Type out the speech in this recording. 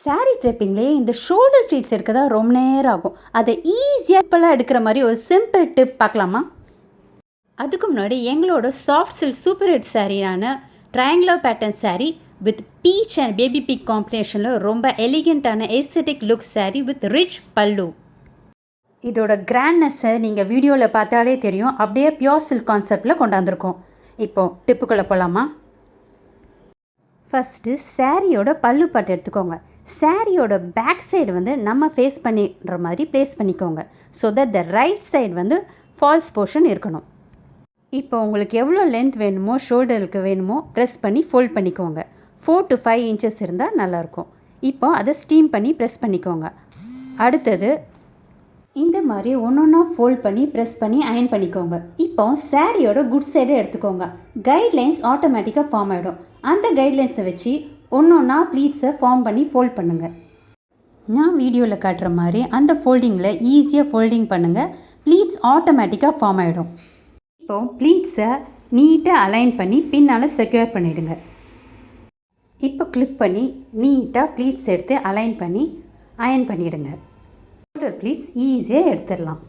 சாரீ ட்ரெப்பிங்லேயே இந்த shoulder pleats எடுக்க தான் ரொம்ப நேரம் ஆகும். அதை ஈஸியாக இப்போல்லாம் எடுக்கிற மாதிரி ஒரு சிம்பிள் டிப் பார்க்கலாமா? அதுக்கு முன்னாடி எங்களோட சாஃப்ட் சில்க் சூப்பர் ஹிட் சாரியான triangular pattern sari with peach and baby pink காம்பினேஷனில் ரொம்ப எலிகெண்ட்டான aesthetic look sari with rich pallu. இதோட கிராண்ட்னஸை நீங்கள் வீடியோவில் பார்த்தாலே தெரியும். அப்படியே பியோர் சில்க் கான்செப்டில் கொண்டாந்துருக்கோம். இப்போது டிப்புக்குள்ளே போகலாமா? ஃபஸ்ட்டு சாரியோட பல்லு பாட்டு எடுத்துக்கோங்க. சாரியோட பேக் சைடு நம்ம ஃபேஸ் பண்ணிடுற மாதிரி ப்ளேஸ் பண்ணிக்கோங்க. So that the right side falls portion இருக்கணும். இப்போ உங்களுக்கு எவ்வளோ லென்த் வேணுமோ ஷோல்டருக்கு வேணுமோ ப்ரெஸ் பண்ணி ஃபோல்ட் பண்ணிக்கோங்க. 4 to 5 inches இருந்தால் நல்லாயிருக்கும். இப்போ அதை ஸ்டீம் பண்ணி ப்ரெஸ் பண்ணிக்கோங்க. அடுத்தது இந்த மாதிரி ஒன்றா ஃபோல்ட் பண்ணி ப்ரெஸ் பண்ணி அயன் பண்ணிக்கோங்க. இப்போ சாரியோட குட் சைடை எடுத்துக்கோங்க. கைட்லைன்ஸ் ஆட்டோமேட்டிக்காக ஃபார்ம் ஆகிடும். அந்த கைட்லைன்ஸை வச்சு ஒன்றா ப்ளீட்ஸை ஃபார்ம் பண்ணி ஃபோல்ட் பண்ணுங்கள். நான் வீடியோவில் காட்டுற மாதிரி அந்த ஃபோல்டிங்கில் ஈஸியாக ஃபோல்டிங் பண்ணுங்கள். ப்ளீட்ஸ் ஆட்டோமேட்டிக்காக ஃபார்ம் ஆகிடும். இப்போது ப்ளீட்ஸை நீட்டாக அலைன் பண்ணி பின்னால் செக்யூர் பண்ணிவிடுங்க. இப்போ கிளிப் பண்ணி நீட்டாக ப்ளீட்ஸ் எடுத்து அலைன் பண்ணி அயன் பண்ணிவிடுங்க. ஷோல்டர் ப்ளீட்ஸ் ஈஸியாக எடுத்துடலாம்.